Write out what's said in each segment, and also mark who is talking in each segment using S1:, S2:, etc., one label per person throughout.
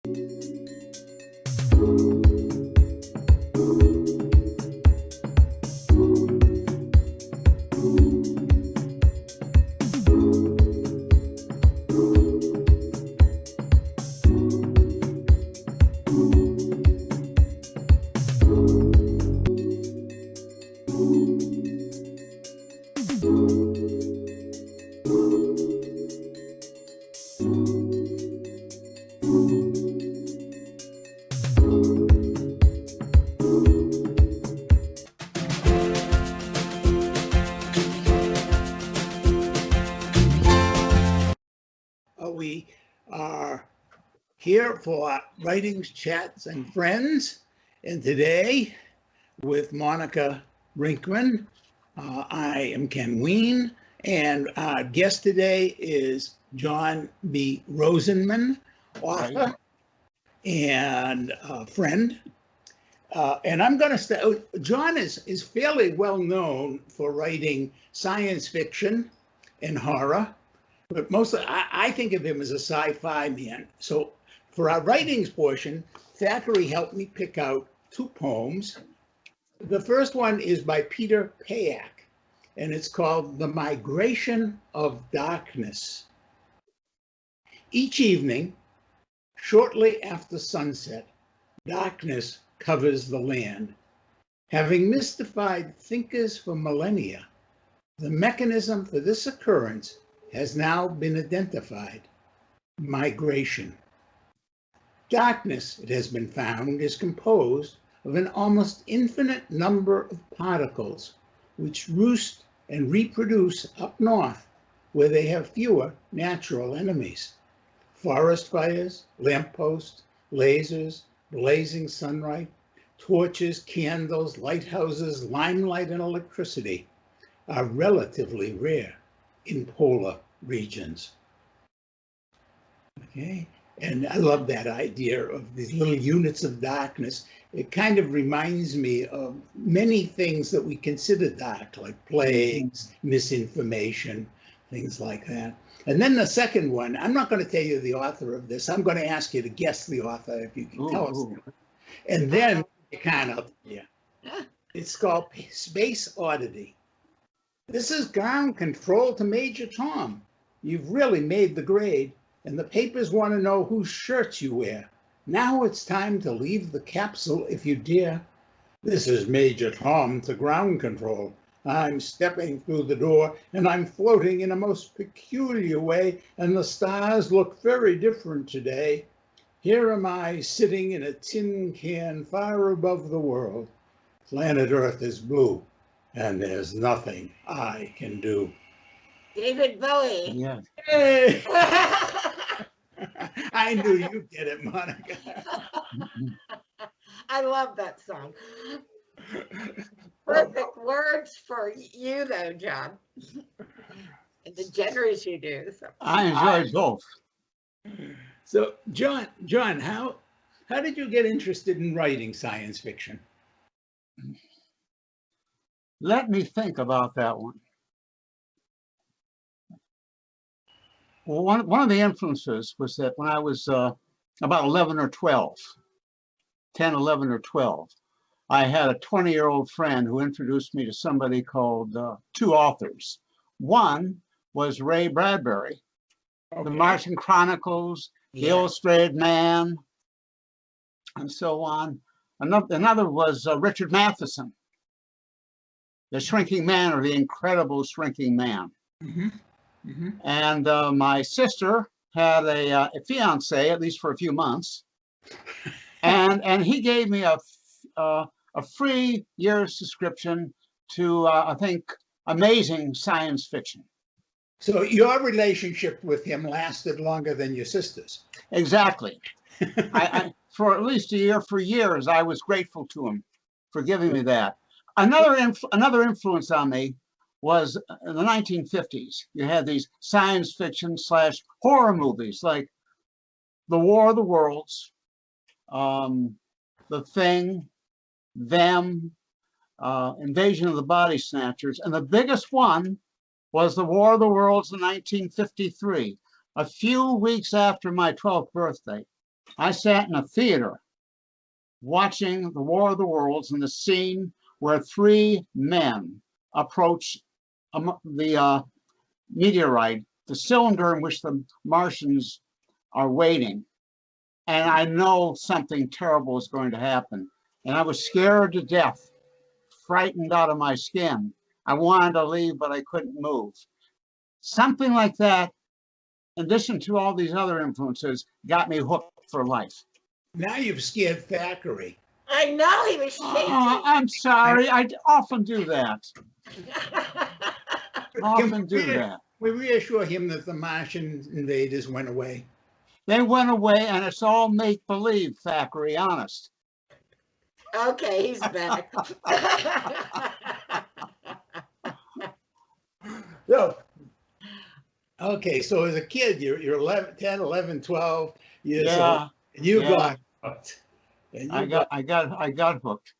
S1: We are here for Writings, Chats, and Friends, and today with Monica Rinkman. I am Ken Ween, and our guest today is John B. Rosenman, author and friend. And I'm going to start. John is fairly well known for writing science fiction and horror. But mostly, I think of him as a sci-fi man. So for our writings portion, Thackery helped me pick out two poems. The first one is by Peter Payak, and it's called The Migration of Darkness. Each evening, shortly after sunset, darkness covers the land. Having mystified thinkers for millennia, the mechanism for this occurrence has now been identified: migration. Darkness, it has been found, is composed of an almost infinite number of particles which roost and reproduce up north, where they have fewer natural enemies. Forest fires, lampposts, lasers, blazing sunlight, torches, candles, lighthouses, limelight, and electricity are relatively rare in polar regions. Okay, and I love that idea of these little units of darkness. It kind of reminds me of many things that we consider dark, like plagues, misinformation, things like that. And then the second one, I'm not going to tell you the author of this. I'm going to ask you to guess the author if you can tell us. And then you kind of, it's called Space Oddity. This is ground control to Major Tom. You've really made the grade, and the papers want to know whose shirts you wear. Now it's time to leave the capsule if you dare. This is Major Tom to ground control. I'm stepping through the door, and I'm floating in a most peculiar way, and the stars look very different today. Here am I sitting in a tin can far above the world. Planet Earth is blue, and there's nothing I can do.
S2: David Bowie.
S3: Yeah.
S1: Hey! I knew you'd get it, Monica.
S2: I love that song. Perfect words for you, though, John. And the genres you do. So.
S3: I enjoyed both.
S1: So, John, how did you get interested in writing science fiction?
S3: Let me think about that one. Well, one of the influences was that when I was about 11 or 12, 10, 11 or 12, I had a 20-year-old friend who introduced me to somebody called two authors. One was Ray Bradbury, The Martian Chronicles, The Illustrated Man, and so on. Another was Richard Matheson, The Shrinking Man, or The Incredible Shrinking Man.
S1: Mm-hmm. Mm-hmm.
S3: And my sister had a fiance, at least for a few months, and he gave me a free year's subscription to I think amazing science fiction.
S1: So your relationship with him lasted longer than your sister's.
S3: Exactly. I for at least a year, for years, I was grateful to him for giving me that. Another influence on me was in the 1950s. You had these science fiction / horror movies like The War of the Worlds, The Thing, Them, Invasion of the Body Snatchers, and the biggest one was The War of the Worlds in 1953, a few weeks after my 12th birthday. I sat in a theater watching the War of the Worlds and the scene where three men approach the meteorite, the cylinder in which the Martians are waiting. And I know something terrible is going to happen. And I was scared to death, frightened out of my skin. I wanted to leave, but I couldn't move. Something like that, in addition to all these other influences, got me hooked for life.
S1: Now you've scared Thackery.
S2: I know, he was shaking.
S3: I'm sorry, I often do that. Often do that.
S1: We reassure him that the Martian invaders went away.
S3: They went away, and it's all make-believe, Thackeray, honest.
S2: Okay, he's back.
S1: So, okay, so as a kid, you're 11, 10, 11, 12 years old. And you got hooked.
S3: I got hooked.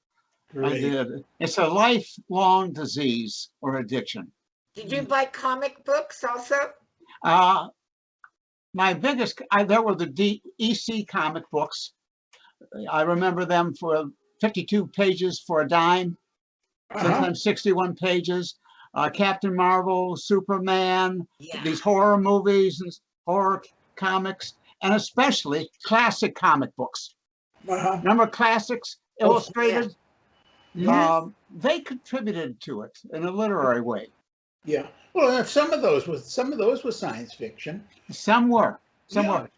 S1: Great.
S3: I did. It's a lifelong disease or addiction.
S2: Did you buy comic books also?
S3: My biggest, there were the EC comic books. I remember them for 52 pages for a dime, sometimes 61 pages. Captain Marvel, Superman, these horror movies and horror comics, and especially classic comic books. Remember classics, illustrated? They contributed to it in a literary way.
S1: Yeah. Well, some of those were science fiction.
S3: Some were,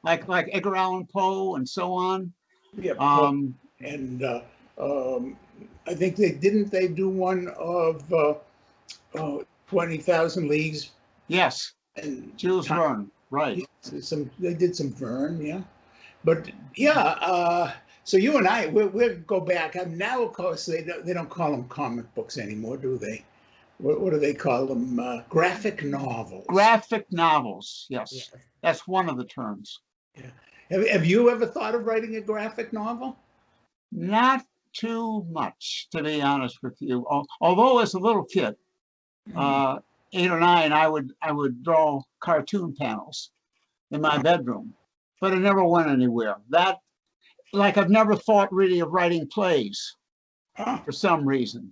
S3: like Edgar Allan Poe and so on.
S1: Yeah. And I think they do one of 20,000 Leagues.
S3: Yes.
S1: And
S3: Jules Verne, right?
S1: They did some Verne, yeah. But yeah. So you and I, we'll go back. Now, of course, they don't call them comic books anymore, do they? What do they call them? Graphic novels.
S3: Graphic novels, yes. That's one of the terms.
S1: Yeah. Have you ever thought of writing a graphic novel?
S3: Not too much, to be honest with you. Although as a little kid, 8 or 9, I would draw cartoon panels in my bedroom, but it never went anywhere. I've never thought really of writing plays for some reason.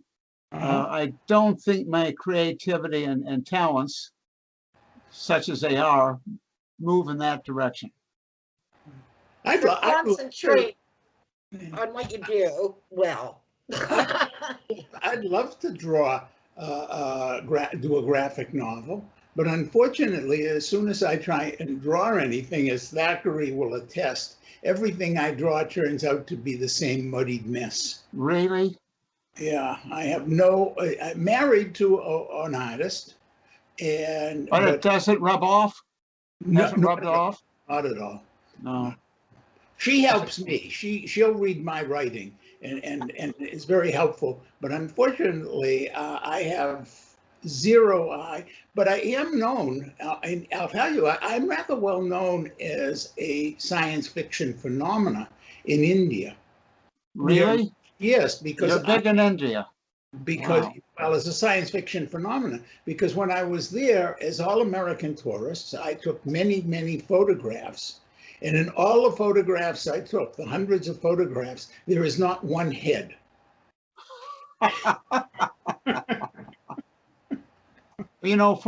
S3: I don't think my creativity and talents, such as they are, move in that direction.
S2: Concentrate on what you do well.
S1: I'd love to draw, do a graphic novel, but unfortunately, as soon as I try and draw anything, as Thackeray will attest, everything I draw turns out to be the same muddied mess.
S3: Really?
S1: Yeah, I'm married to an artist, but
S3: it doesn't rub off? Hasn't rubbed off?
S1: Not at all.
S3: No.
S1: She helps me. She'll read my writing and is very helpful. But unfortunately, I have zero eye. But I am known, and I'll tell you, I'm rather well known as a science fiction phenomena in India.
S3: Really?
S1: Yes, because
S3: you're big in India.
S1: Because, well, as a science fiction phenomenon, because when I was there as all American tourists, I took many, many photographs. And in all the photographs I took, the hundreds of photographs, there is not one head.
S3: You know,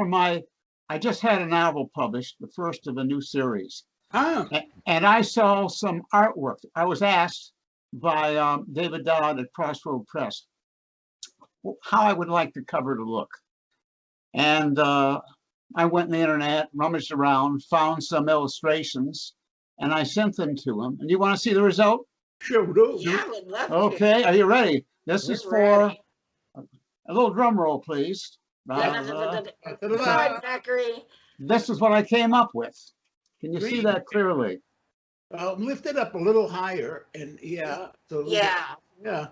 S3: I just had a novel published, the first of a new series. And I saw some artwork. I was asked by David Dodd at Crossroad Press how I would like the cover to look. And I went on the internet, rummaged around, found some illustrations, and I sent them to him. And you want to see the result?
S1: Sure do.
S2: Yeah, I would love to.
S3: Okay, are you ready? This is for
S2: ready.
S3: a little drum roll, please.
S2: Thackeray.
S3: This is what I came up with. Can you see that clearly?
S1: Lift it up a little higher, and yeah. So
S2: yeah.
S1: Yeah.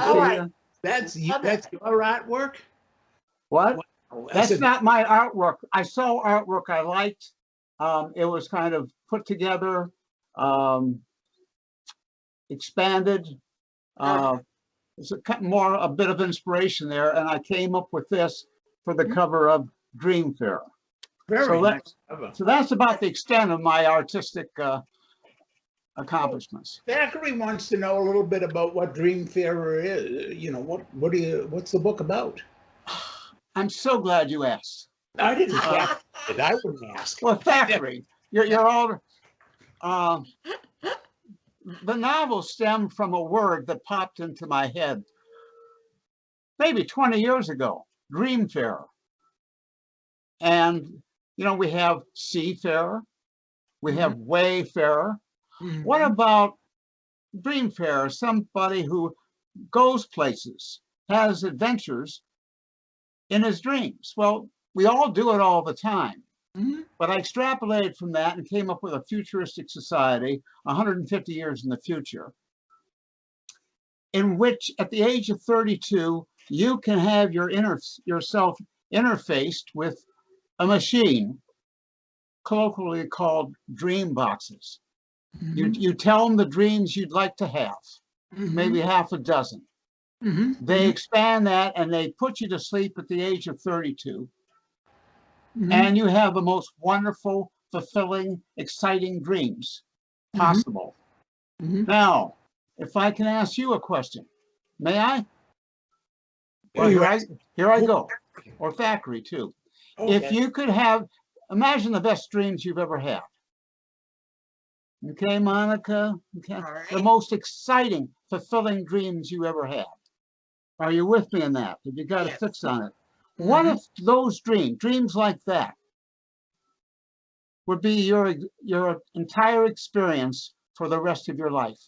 S2: All right.
S1: That's your artwork?
S3: What? That's not my artwork. I saw artwork I liked. It was kind of put together, expanded. It's a bit of inspiration there, and I came up with this for the cover of DreamFarer.
S1: Very nice.
S3: So that's about the extent of my artistic accomplishments.
S1: Thackery wants to know a little bit about what DreamFarer is. You know, what's the book about?
S3: I'm so glad you asked.
S1: I didn't ask it. I wouldn't ask.
S3: Well, Thackery, you're all. The novel stemmed from a word that popped into my head maybe 20 years ago, DreamFarer. And, you know, we have seafarer, we have wayfarer.
S1: Mhm.
S3: What about DreamFarer, somebody who goes places, has adventures in his dreams? Well, we all do it all the time.
S1: Mhm.
S3: But I extrapolated from that and came up with a futuristic society 150 years in the future, in which at the age of 32, you can have yourself interfaced with a machine, colloquially called dream boxes. You tell them the dreams you'd like to have, maybe half a dozen. They expand that and they put you to sleep at the age of 32. And you have the most wonderful, fulfilling, exciting dreams possible. Now, if I can ask you a question, may I? Well, here I go. Or Thackeray, too.
S1: Okay.
S3: If you could imagine the best dreams you've ever had. Okay, Monica? Okay.
S2: All right.
S3: The most exciting, fulfilling dreams you ever had. Are you with me in that? Have you got a
S2: Yes.
S3: fix on it? What if those dreams like that, would be your entire experience for the rest of your life?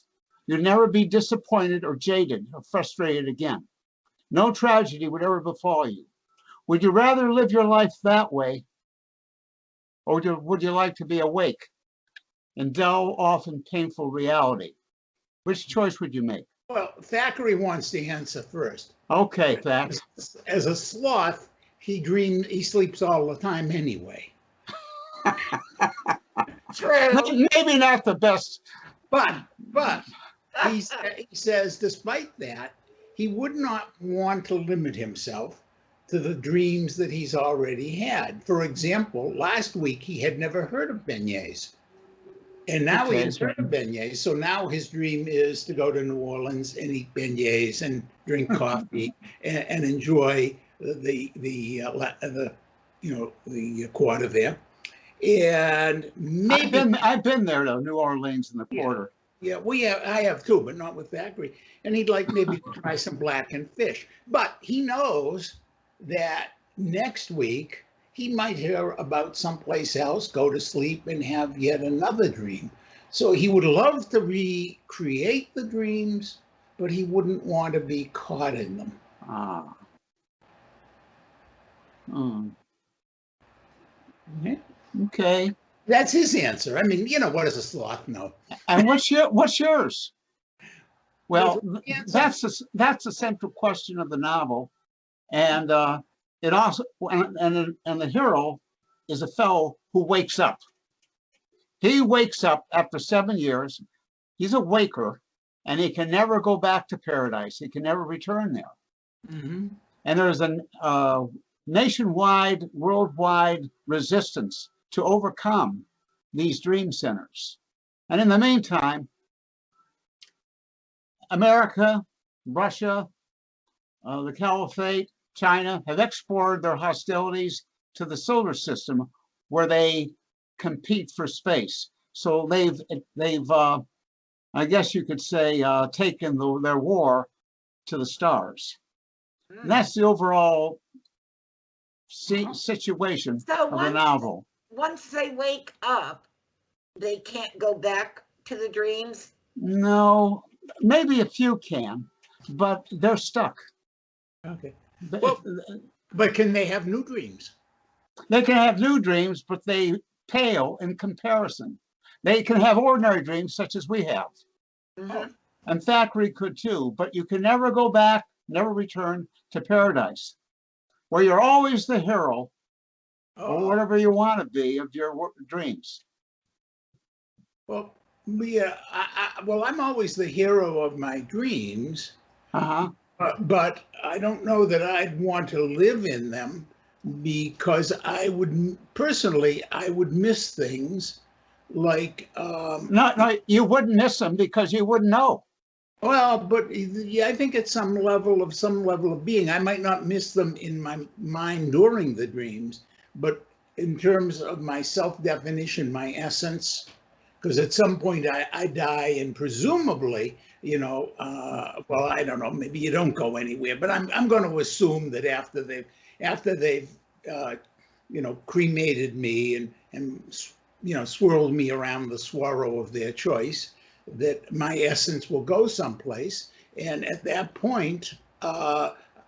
S3: You'd never be disappointed or jaded or frustrated again. No tragedy would ever befall you. Would you rather live your life that way, or would you like to be awake and delve off in painful reality? Which choice would you make?
S1: Well, Thackeray wants to answer first.
S3: Okay, Thack.
S1: As a sloth, he sleeps all the time anyway.
S2: True.
S3: Maybe not the best.
S1: But he says, despite that, he would not want to limit himself to the dreams that he's already had. For example, last week he had never heard of beignets. And now he's heard of beignets. So now his dream is to go to New Orleans and eat beignets and drink coffee and enjoy the quarter there. And maybe
S3: I've been there though, New Orleans and the Quarter.
S1: Yeah, I have too, but not with Thackeray. And he'd like maybe to try some blackened fish. But he knows that next week he might hear about someplace else, go to sleep, and have yet another dream. So he would love to recreate the dreams, but he wouldn't want to be caught in them.
S3: Ah. Okay.
S1: That's his answer. I mean, what does a sloth know?
S3: And what's yours? Well,
S1: That's
S3: that's the central question of the novel, and it also and the hero is a fellow who wakes up. He wakes up after 7 years. He's a waker, and he can never go back to paradise. He can never return there. And there's a nationwide, worldwide resistance to overcome these dream centers. And in the meantime, America, Russia, the Caliphate, China have exported their hostilities to the solar system, where they compete for space. So they've I guess you could say, taken their war to the stars. And that's the overall situation of the novel.
S2: Once they wake up, they can't go back to the dreams?
S3: No, maybe a few can, but they're stuck.
S1: Okay. Well, but can they have new dreams?
S3: They can have new dreams, but they pale in comparison. They can have ordinary dreams such as we have. And Thackeray could too, but you can never go back, never return to paradise, where you're always the hero or whatever you want to be of your dreams.
S1: Well, yeah, I'm always the hero of my dreams, but I don't know that I'd want to live in them, because I would miss things like,
S3: No, you wouldn't miss them because you wouldn't know.
S1: well, but yeah, I think at some level of being, I might not miss them in my mind during the dreams, but in terms of my self-definition, my essence, because at some point I die, and presumably, well, I don't know, maybe you don't go anywhere, but I'm going to assume that after they've cremated me and swirled me around the swirl of their choice, that my essence will go someplace, and at that point,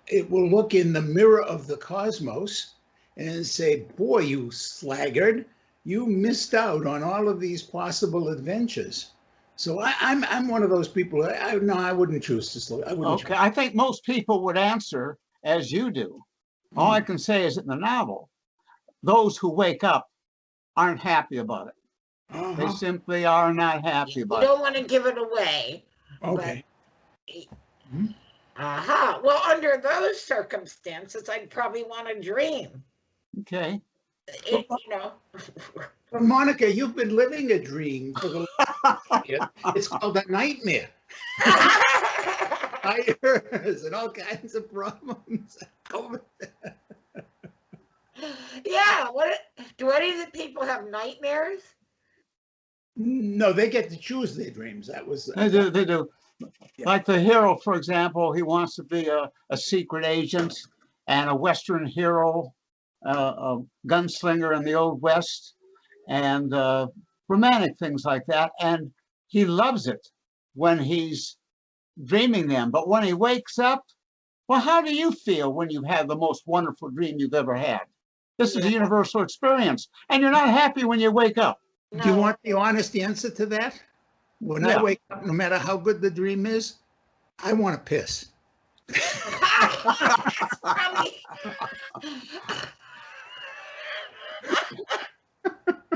S1: it will look in the mirror of the cosmos and say, "Boy, you sluggard, you missed out on all of these possible adventures." So I'm one of those people. I wouldn't choose to slow. I wouldn't.
S3: Okay, I think most people would answer as you do. All I can say is in the novel, those who wake up aren't happy about it. They simply are not happy about
S2: it. You don't want to give it away.
S1: Okay.
S2: Well, under those circumstances, I'd probably want to dream.
S3: Okay.
S1: Well, Monica, you've been living a dream for the last year. It's called a nightmare. Fires and all kinds of problems.
S2: Yeah. Do any of the people have nightmares?
S1: No, they get to choose their dreams.
S3: They do. Yeah. Like the hero, for example, he wants to be a secret agent and a Western hero, a gunslinger in the Old West, and romantic things like that. And he loves it when he's dreaming them. But when he wakes up, well, how do you feel when you've had the most wonderful dream you've ever had? This is a universal experience. And you're not happy when you wake up.
S1: No. Do you want the honest answer to that? When I wake up, no matter how good the dream is, I want to piss.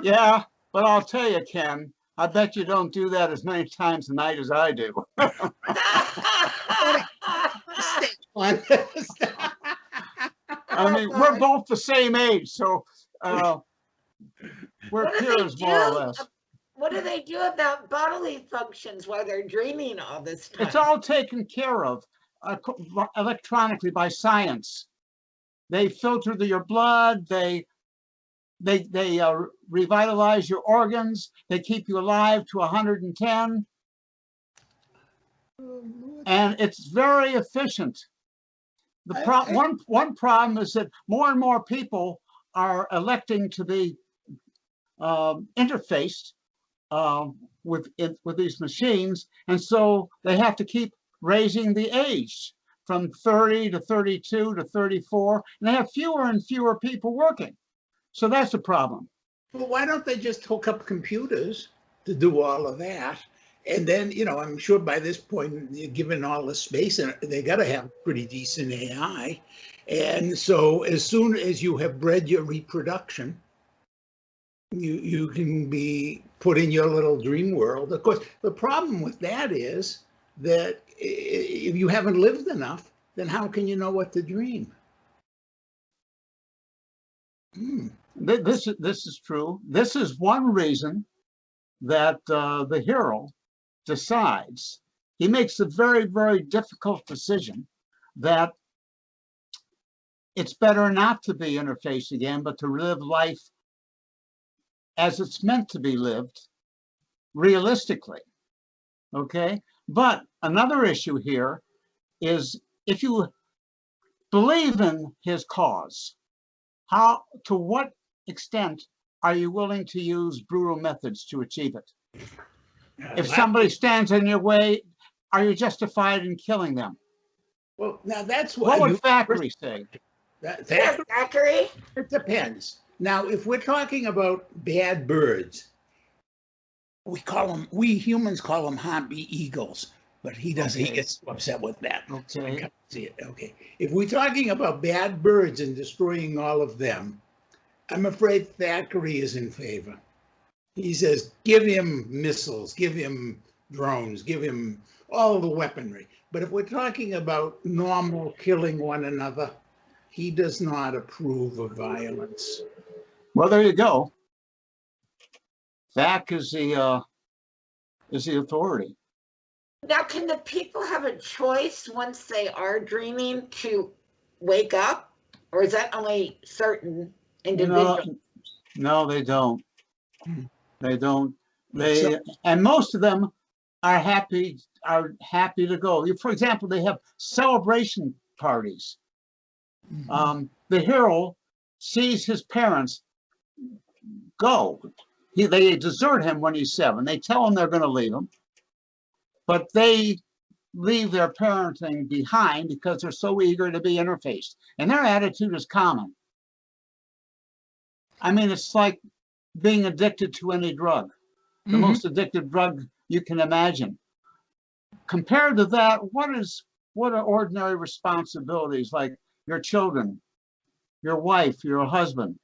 S3: Yeah, but I'll tell you, Ken, I bet you don't do that as many times a night as I do. I mean, we're both the same age, so we're peers more or less.
S2: What do they do about bodily functions while they're dreaming all this time?
S3: It's all taken care of electronically by science. They filter your blood. They revitalize your organs. They keep you alive to 110. And it's very efficient. One problem is that more and more people are electing to be interfaced with these machines, and so they have to keep raising the age from 30 to 32 to 34, and they have fewer and fewer people working. So that's a problem.
S1: Well, why don't they just hook up computers to do all of that? And then, I'm sure by this point, given all the space, they got to have pretty decent AI. And so as soon as you have bred your reproduction, you can be put in your little dream world. Of course, the problem with that is that if you haven't lived enough, then how can you know what to dream?
S3: This is true. This is one reason that the hero decides. He makes a very, very difficult decision that it's better not to be interfaced again, but to live life as it's meant to be lived, realistically. Okay? But another issue here is if you believe in his cause, to what extent are you willing to use brutal methods to achieve it? If somebody stands in your way, are you justified in killing them?
S1: Well, now that's what
S3: would Thackery say?
S2: Thackery?
S1: It depends. Now, if we're talking about bad birds, we humans call them harpy eagles, but he doesn't. Okay. He gets upset with that.
S3: Okay.
S1: So I can't see it. Okay. If we're talking about bad birds and destroying all of them, I'm afraid Thackery is in favor. He says, give him missiles, give him drones, give him all the weaponry. But if we're talking about normal killing one another, he does not approve of violence.
S3: Well, there you go. Zach is the authority.
S2: Now, can the people have a choice once they are dreaming to wake up, or is that only certain individuals?
S3: No, they don't. They don't. And most of them are happy to go. For example, they have celebration parties. The hero sees his parents go. They desert him when he's 7. They tell him they're going to leave him, but they leave their parenting behind because they're so eager to be interfaced. And their attitude is common. I mean, it's like being addicted to any drug, the most addictive drug you can imagine. Compared to that, what are ordinary responsibilities like your children, your wife, your husband?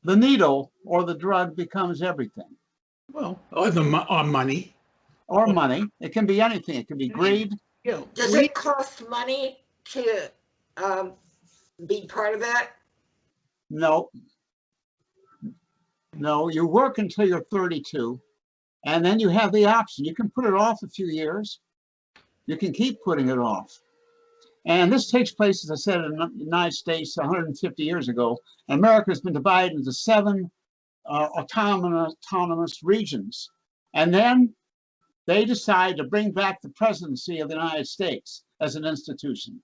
S3: The needle or the drug becomes everything.
S1: Well, or money.
S3: Or money. It can be anything. It can be greed.
S2: Does it cost money to be part of that?
S3: No. No, you work until you're 32, and then you have the option. You can put it off a few years. You can keep putting it off. And this takes place, as I said, in the United States 150 years ago. And America has been divided into 7 autonomous regions. And then they decide to bring back the presidency of the United States as an institution.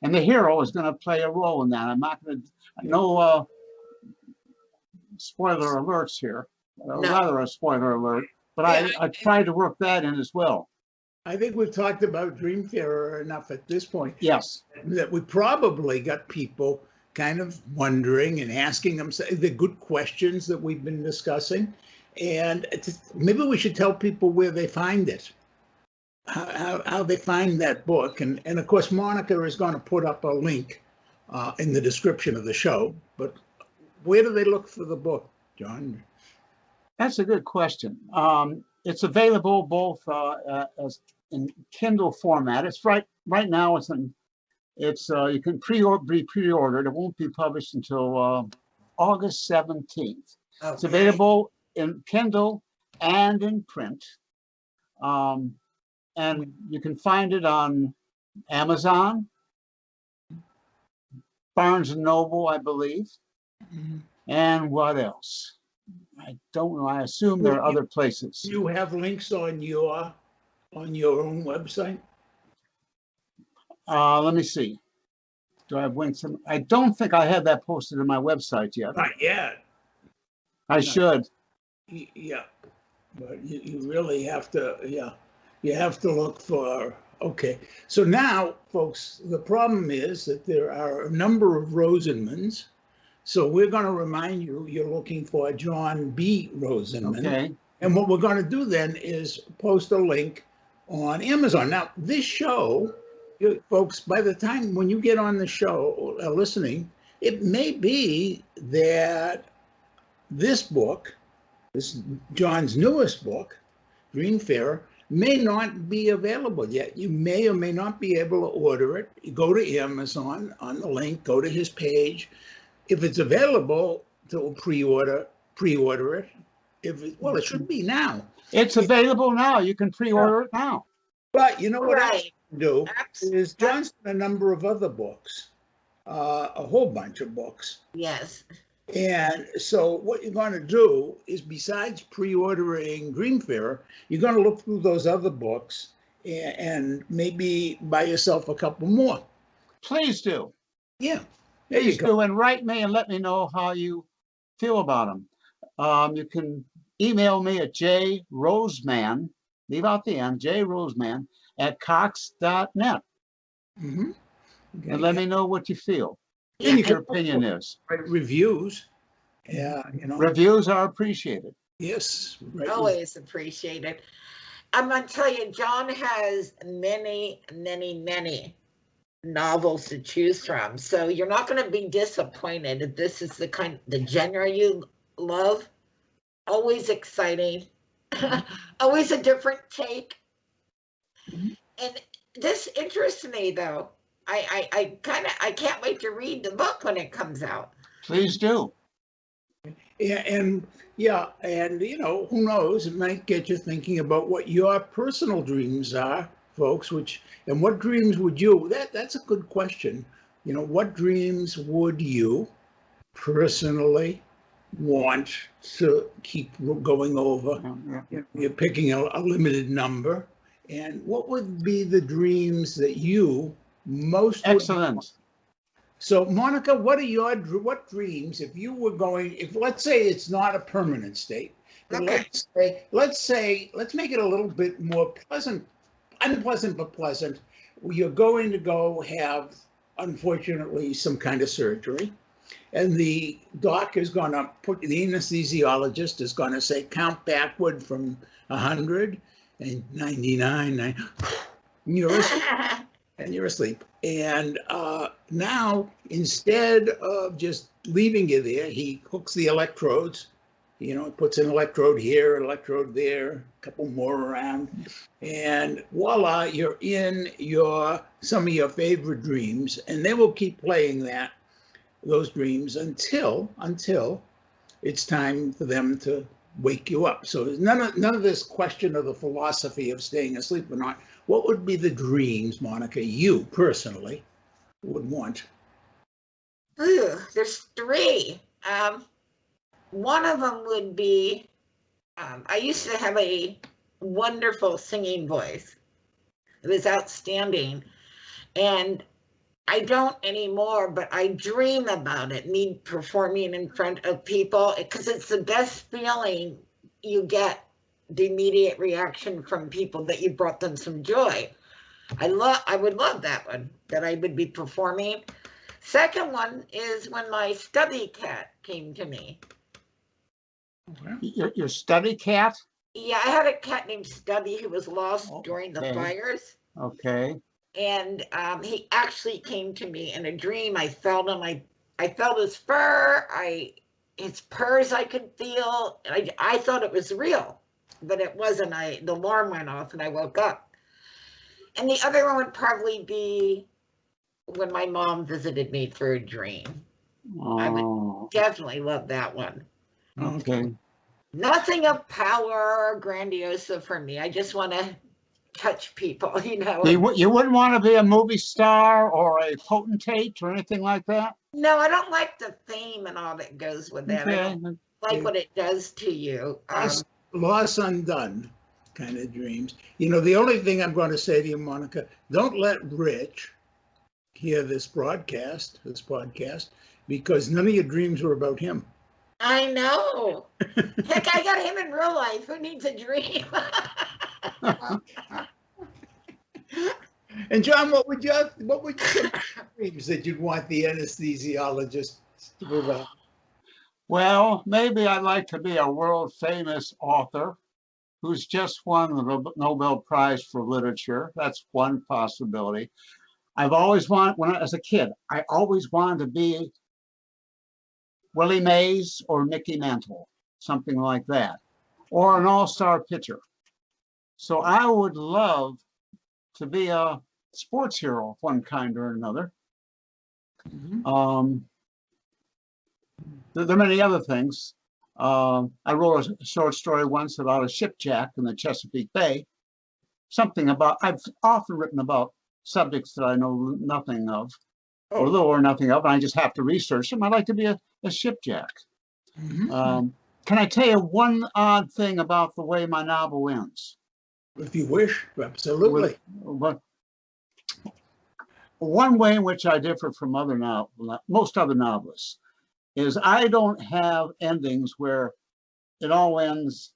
S3: And the hero is going to play a role in that. I'm not going to, no spoiler alerts here, rather a spoiler alert, but I tried to work that in as well.
S1: I think we've talked about DreamFarer enough at this point.
S3: Yes.
S1: That we probably got people kind of wondering and asking them the good questions that we've been discussing. And maybe we should tell people where they find it, how they find that book. And of course, Monica is going to put up a link in the description of the show. But where do they look for the book, John?
S3: That's a good question. It's available both as in Kindle format. It's right now. You can be pre-ordered. It won't be published until August 17th. Okay. It's available in Kindle and in print, and you can find it on Amazon, Barnes and Noble, I believe, and what else? I don't know. I assume there are other places.
S1: Do you have links on your own website?
S3: Let me see. Do I have links? I don't think I have that posted on my website yet.
S1: Not yet.
S3: I should.
S1: Yeah, but you really have to. Yeah, you have to look for. Okay, so now, folks, the problem is that there are a number of Rosenmans. So we're going to remind you, you're looking for John B. Rosenman. Okay. And what we're going to do then is post a link on Amazon. Now, this show, folks, by the time when you get on the show listening, it may be that this book, this John's newest book, DreamFarer, may not be available yet. You may or may not be able to order it. You go to Amazon on the link, go to his page. If it's available to pre-order it. Well, it should be now.
S3: It's available now. You can pre-order it now.
S1: But you know what I do is John's done a number of other books, a whole bunch of books.
S2: Yes.
S1: And so what you're going to do is, besides pre-ordering DreamFarer, you're going to look through those other books and maybe buy yourself a couple more.
S3: Please do.
S1: Yeah. There you go.
S3: And write me and let me know how you feel about them. You can email me at jroseman, leave out the N, jroseman @cox.net.
S1: Okay.
S3: And let me know what you feel. What your opinion is.
S1: Reviews. Yeah,
S3: Reviews are appreciated.
S1: Yes.
S2: Always appreciated. I'm going to tell you, John has many, many, many novels to choose from, so you're not going to be disappointed if this is the genre you love. Always exciting, always a different take. And this interests me, though. I can't wait to read the book when it comes out.
S3: Please do.
S1: And yeah, and who knows? It might get you thinking about what your personal dreams are, folks. And what dreams would you? That's a good question. What dreams would you personally want to keep going over? You're picking a limited number, and what would be the dreams that you most would
S3: Excellent.
S1: want? So, Monica, what dreams, if you were going, if let's say it's not a permanent state, but
S2: Okay.
S1: let's make it a little bit more pleasant, unpleasant but pleasant. You're going to go have, unfortunately, some kind of surgery, and the doc is going to the anesthesiologist is going to say, count backward from 100 and 99, and you're asleep. And now, instead of just leaving you there, he hooks the electrodes. Puts an electrode here, an electrode there, a couple more around, and voila, you're in some of your favorite dreams, and they will keep playing those dreams until it's time for them to wake you up. So there's none of this question of the philosophy of staying asleep or not. What would be the dreams, Monica, you personally would want?
S2: Ooh, there's three. One of them would be, I used to have a wonderful singing voice. It was outstanding. And I don't anymore, but I dream about it, me performing in front of people, because it's the best feeling. You get the immediate reaction from people that you brought them some joy. I would love that one, that I would be performing. Second one is when my study cat came to me.
S3: Your study cat?
S2: Yeah, I had a cat named Stubby who was lost during the fires.
S3: Okay.
S2: And he actually came to me in a dream. I felt him. I felt his fur. His purrs I could feel. I thought it was real, but it wasn't. The alarm went off and I woke up. And the other one would probably be when my mom visited me through a dream.
S3: Oh.
S2: I would definitely love that one.
S3: Okay.
S2: Nothing of power or grandiosa for me. I just want to touch people,
S3: You wouldn't want to be a movie star or a potentate or anything like that?
S2: No, I don't like the fame and all that goes with that.
S3: Okay.
S2: I don't like what it does to you.
S1: Loss undone kind of dreams. The only thing I'm going to say to you, Monica, don't let Rich hear this podcast, because none of your dreams were about him.
S2: I know. Heck, I got him in real life. Who needs a dream?
S1: And John, what would your dreams that you'd want the anesthesiologist to provide?
S3: Well, maybe I'd like to be a world famous author who's just won the Nobel Prize for Literature. That's one possibility. I've always wanted, as a kid, I always wanted to be Willie Mays or Mickey Mantle, something like that, or an all-star pitcher. So I would love to be a sports hero of one kind or another.
S1: Mm-hmm.
S3: There are many other things. I wrote a short story once about a shipjack in the Chesapeake Bay. I've often written about subjects that I know nothing of, or little or nothing of, and I just have to research them. I'd like to be a shipjack. Mm-hmm. Can I tell you one odd thing about the way my novel ends?
S1: If you wish, absolutely.
S3: One way in which I differ from most other novelists is I don't have endings where it all ends,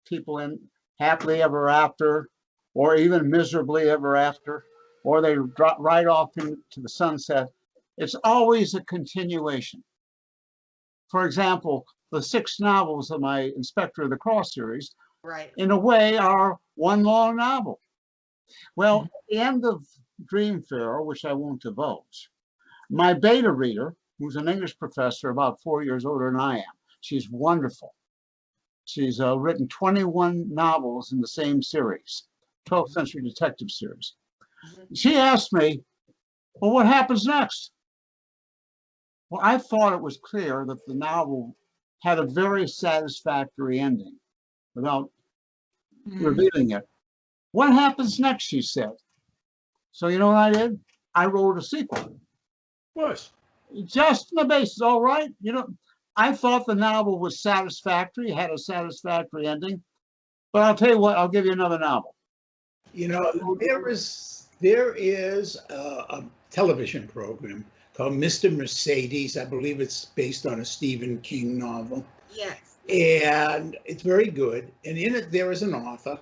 S3: people end happily ever after, or even miserably ever after, or they drop right off into the sunset. It's always a continuation. For example, the 6 novels of my Inspector of the Cross series, in a way, are one long novel. Well, at the end of DreamFarer, which I won't divulge, my beta reader, who's an English professor about 4 years older than I am, she's wonderful. She's written 21 novels in the same series, 12th century detective series. She asked me, well, what happens next? Well, I thought it was clear that the novel had a very satisfactory ending without revealing it. What happens next, she said. So you know what I did? I wrote a sequel.
S1: Of course.
S3: Just on the basis, all right. You know, I thought the novel was satisfactory, had a satisfactory ending. But I'll tell you what, I'll give you another novel.
S1: You know, there is a television program called Mr. Mercedes. I believe it's based on a Stephen King novel.
S2: Yes.
S1: And it's very good. And in it, there is an author,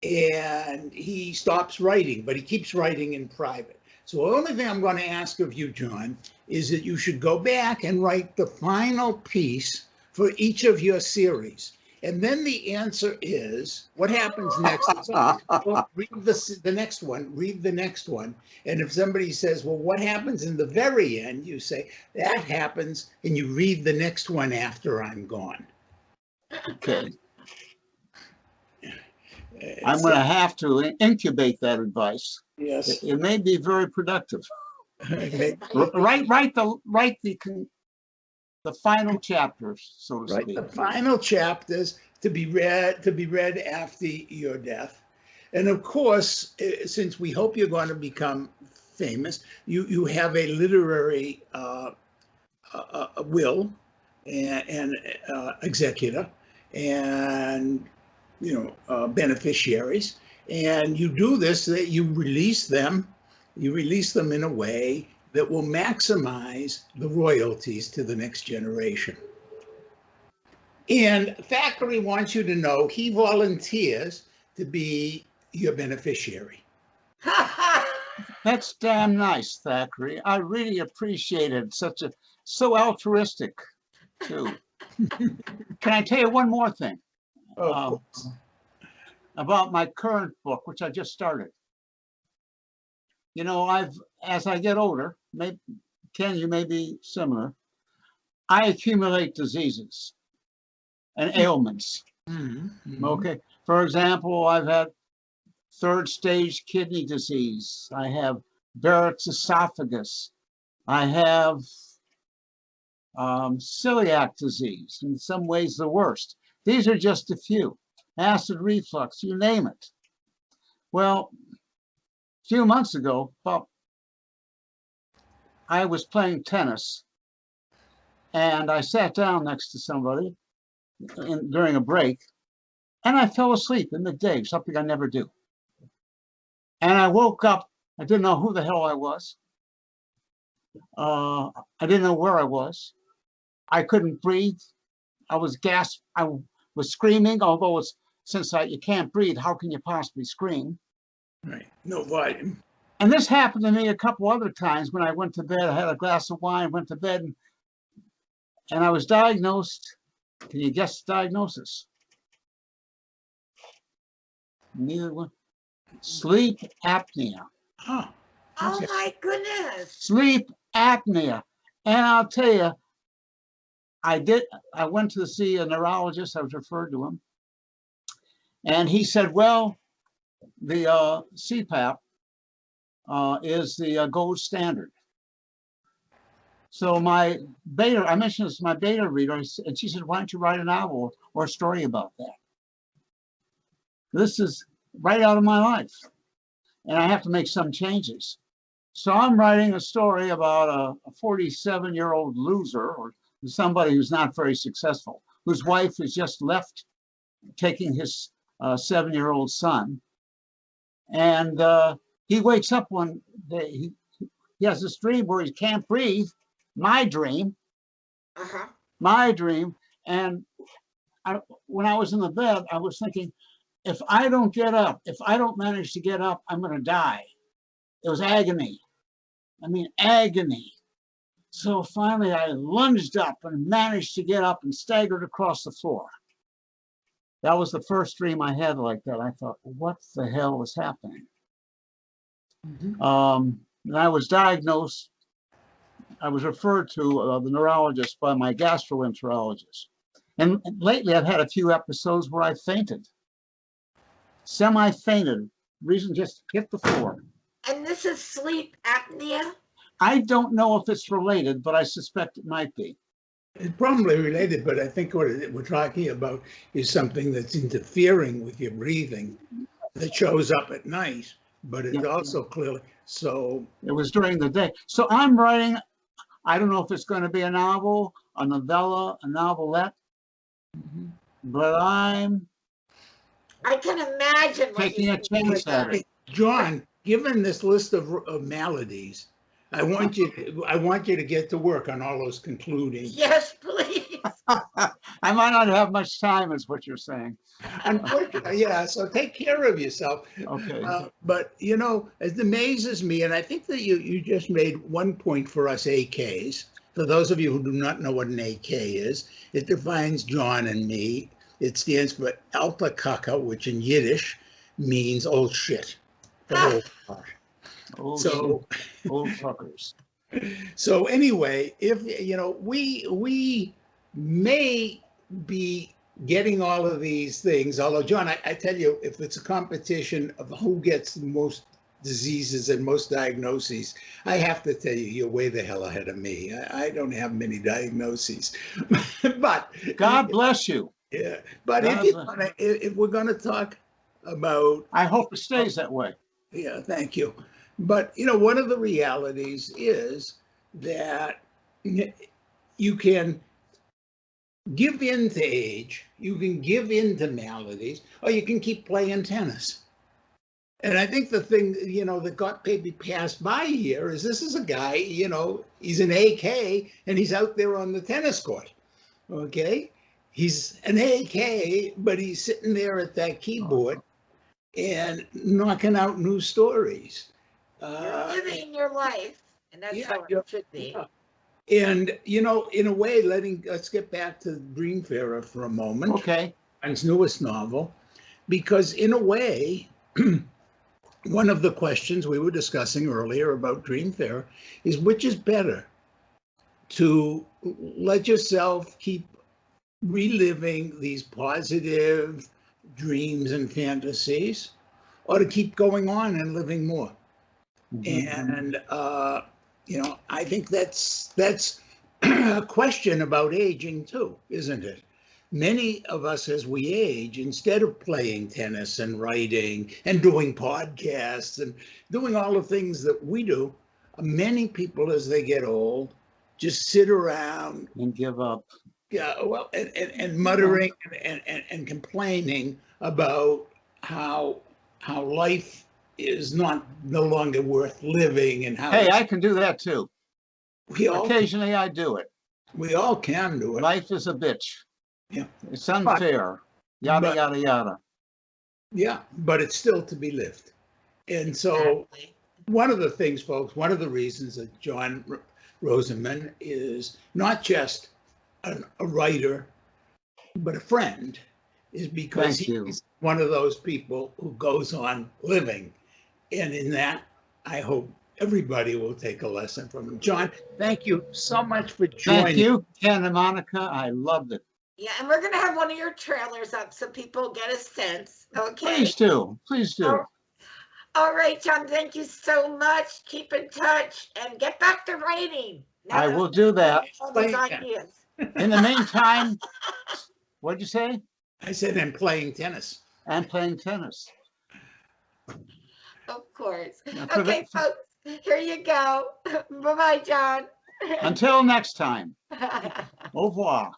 S1: and he stops writing, but he keeps writing in private. So the only thing I'm going to ask of you, John, is that you should go back and write the final piece for each of your series. And then the answer is, what happens next? Well, read the next one, read the next one. And if somebody says, well, what happens in the very end? You say, that happens, and you read the next one after I'm gone.
S3: Okay. I'm going to have to incubate that advice.
S1: Yes.
S3: It may be very productive. Write the final chapters, so to
S1: Right,
S3: speak.
S1: the final chapters to be read after your death. And of course, since we hope you're going to become famous, you have a literary will and executor and beneficiaries, and you do this, that you release them in a way that will maximize the royalties to the next generation. And Thackery wants you to know he volunteers to be your beneficiary.
S3: That's damn nice, Thackeray. I really appreciate it. So altruistic, too. Can I tell you one more thing about my current book, which I just started? You know, as I get older, Ken, you may be similar, I accumulate diseases and ailments.
S1: Mm-hmm.
S3: Okay. For example, I've had third stage kidney disease. I have Barrett's esophagus. I have celiac disease, in some ways the worst. These are just a few. Acid reflux, you name it. Well, a few months ago, I was playing tennis, and I sat down next to somebody during a break, and I fell asleep in the day, something I never do. And I woke up, I didn't know who the hell I was. I didn't know where I was. I couldn't breathe. I was I was screaming, although since you can't breathe, how can you possibly scream?
S1: Right, no volume.
S3: And this happened to me a couple other times when I went to bed. I had a glass of wine, went to bed, and I was diagnosed. Can you guess the diagnosis? Neither one. Sleep apnea.
S1: Huh.
S2: Oh
S1: Okay.
S2: my goodness.
S3: Sleep apnea. And I'll tell you, I went to see a neurologist. I was referred to him. And he said, well, the CPAP is the gold standard. So my beta, I mentioned this to my beta reader, and she said, why don't you write a novel or a story about that? This is right out of my life, and I have to make some changes. So I'm writing a story about a 47-year-old loser, or somebody who's not very successful, whose wife has just left, taking his 7-year-old son. And he wakes up one day, he has this dream where he can't breathe, my dream. And when I was in the bed, I was thinking, if I don't get up, if I don't manage to get up, I'm going to die. It was agony. I mean, agony. So finally, I lunged up and managed to get up and staggered across the floor. That was the first dream I had like that. I thought, what the hell is happening? And I was diagnosed. I was referred to the neurologist by my gastroenterologist. And lately, I've had a few episodes where I fainted. Semi-fainted. Reason just hit the floor.
S2: And this is sleep apnea?
S3: I don't know if it's related, but I suspect it might be.
S1: It's probably related, but I think what we're talking about is something that's interfering with your breathing that shows up at night, but it's
S3: Yeah.
S1: also clearly so.
S3: It was during the day. So I'm writing, I don't know if it's going to be a novel, a novella, a novelette, but I'm
S2: I can imagine what
S3: taking a
S2: you
S3: chance at it.
S1: John, given this list of maladies, I want you to get to work on all those concluding.
S2: Yes, please.
S3: I might not have much time, is what you're saying.
S1: Unfortunately, yeah. So take care of yourself.
S3: Okay.
S1: But you know, it amazes me, and I think that you just made one point for us AKs. For those of you who do not know what an AK is, it defines John and me. It stands for Alta Kaka, which in Yiddish means old shit. For the whole part.
S3: Old fuckers.
S1: So anyway, if you know, we may be getting all of these things. Although, John, I tell you, if it's a competition of who gets the most diseases and most diagnoses, I have to tell you, you're way the hell ahead of me. I don't have many diagnoses, but
S3: God bless you.
S1: Yeah, but if we're gonna talk about,
S3: I hope it stays that way.
S1: yeah, thank you. But you know, one of the realities is that you can give in to age, you can give in to maladies, or you can keep playing tennis. And I think the thing, you know, that got maybe passed by here is this is a guy, you know, he's an AK and he's out there on the tennis court. Okay. He's an AK, but he's sitting there at that keyboard and knocking out new stories.
S2: You're living your life, and that's how it should be.
S1: And, you know, in a way, let's get back to DreamFarer for a moment.
S3: Okay.
S1: His newest novel, because in a way, one of the questions we were discussing earlier about DreamFarer is which is better, to let yourself keep reliving these positive dreams and fantasies, or to keep going on and living more. And you know, I think that's a question about aging too, isn't it? Many of us, as we age, instead of playing tennis and writing and doing podcasts and doing all the things that we do, many people, as they get old, just sit around
S3: and give up.
S1: Yeah, well, and muttering and complaining about how life is no longer worth living, and how.
S3: Hey, I can do that too. Occasionally I do it.
S1: We all can do it.
S3: Life is a bitch.
S1: Yeah.
S3: It's unfair. Yada, yada, yada.
S1: Yeah, but it's still to be lived. And so one of the things, folks, one of the reasons that John Rosenman is not just a writer, but a friend, is because he's one of those people who goes on living. And in that, I hope everybody will take a lesson from him. John, thank you so much for joining.
S3: Thank you, Ken and Monica. I loved it.
S2: Yeah, and we're going to have one of your trailers up so people get a sense. Okay.
S3: Please do. Please do.
S2: All right, John, thank you so much. Keep in touch and get back to writing.
S3: I will do that.
S2: All these ideas.
S3: In the meantime, what'd you say?
S1: I said I'm playing tennis.
S3: I'm playing tennis.
S2: Of course. Okay, folks, here you go. Bye-bye, John.
S3: Until next time. Au revoir.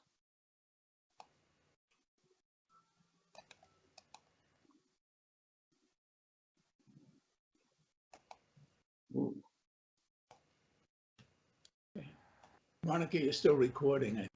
S1: Monica, you're still recording.